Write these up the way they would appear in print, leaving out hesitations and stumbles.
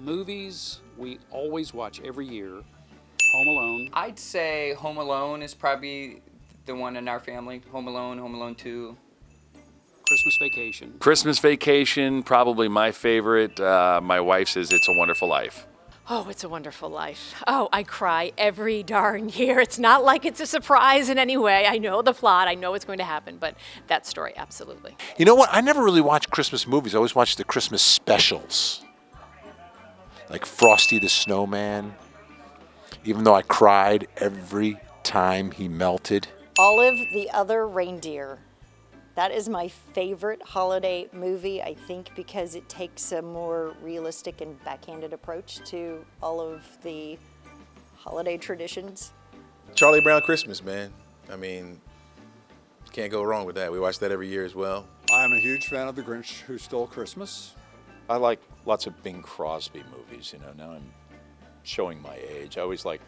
Movies we always watch every year. Home Alone. I'd say Home Alone is probably the one in our family. Home Alone, Home Alone 2. Christmas Vacation. Christmas Vacation, probably my favorite. My wife's is It's a Wonderful Life. Oh, It's a Wonderful Life. Oh, I cry every darn year. It's not like it's a surprise in any way. I know the plot. I know what's going to happen, but that story, absolutely. You know what? I never really watched Christmas movies. I always watched the Christmas specials. Like Frosty the Snowman. Even though I cried every time he melted. Olive the Other Reindeer. That is my favorite holiday movie, I think, because it takes a more realistic and backhanded approach to all of the holiday traditions. Charlie Brown Christmas, man. I mean, can't go wrong with that. We watch that every year as well. I'm a huge fan of The Grinch Who Stole Christmas. I like lots of Bing Crosby movies, now I'm showing my age. I always like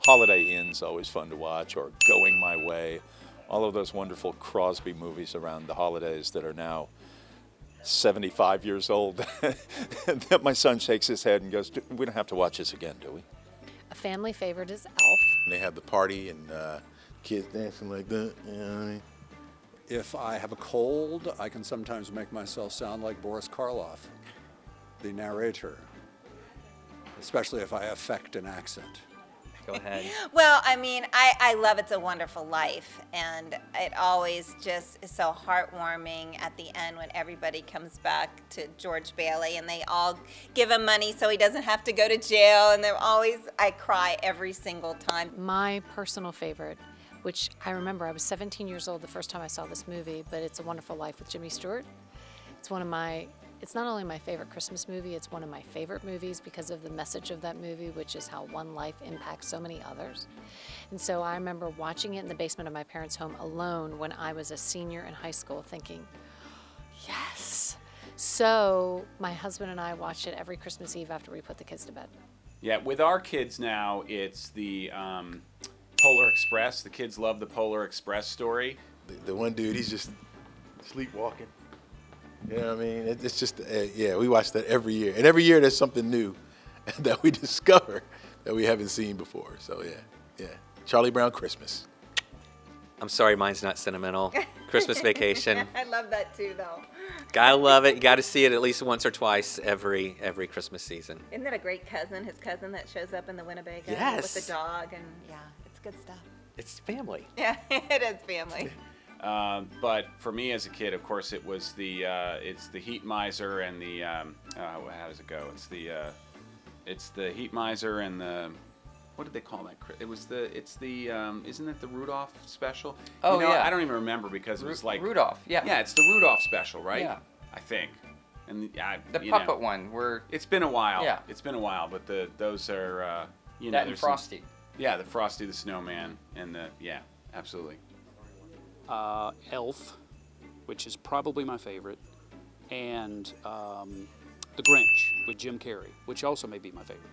Holiday Inn's always fun to watch, or Going My Way. All of those wonderful Crosby movies around the holidays that are now 75 years old. That my son shakes his head and goes, we don't have to watch this again, do we? A family favorite is Elf. And they have the party and kids dancing like that. You know what I mean? If I have a cold, I can sometimes make myself sound like Boris Karloff, the narrator, especially if I affect an accent. Go ahead. Well, I mean, I love It's a Wonderful Life, and it always just is so heartwarming at the end when everybody comes back to George Bailey and they all give him money so he doesn't have to go to jail, and I cry every single time. My personal favorite, which I remember I was 17 years old the first time I saw this movie, but It's a Wonderful Life with Jimmy Stewart. It's not only my favorite Christmas movie, it's one of my favorite movies because of the message of that movie, which is how one life impacts so many others. And so I remember watching it in the basement of my parents' home alone when I was a senior in high school thinking, yes. So my husband and I watched it every Christmas Eve after we put the kids to bed. Yeah, with our kids now, it's the Polar Express. The kids love the Polar Express story. The one dude, he's just sleepwalking. You know what I mean? It's just, we watch that every year. And every year there's something new that we discover that we haven't seen before. So, yeah. Charlie Brown Christmas. I'm sorry, mine's not sentimental. Christmas Vacation. I love that too, though. Gotta love it. You gotta see it at least once or twice every Christmas season. Isn't that a great cousin, his cousin that shows up in the Winnebago Yes. with the dog? And yeah, it's good stuff. It's family. Yeah, it is family. But for me as a kid, of course, it was it's the Heat Miser and the how does it go? It's the Heat Miser and the, what did they call that? Isn't it the Rudolph special? Oh, yeah. I don't even remember because it was like Rudolph, yeah. Yeah, it's the Rudolph special, right? Yeah. I think. And The puppet one, it's been a while. Yeah. It's been a while, but those are that and Frosty. Yeah, the Frosty the Snowman and absolutely. Elf, which is probably my favorite, and The Grinch with Jim Carrey, which also may be my favorite.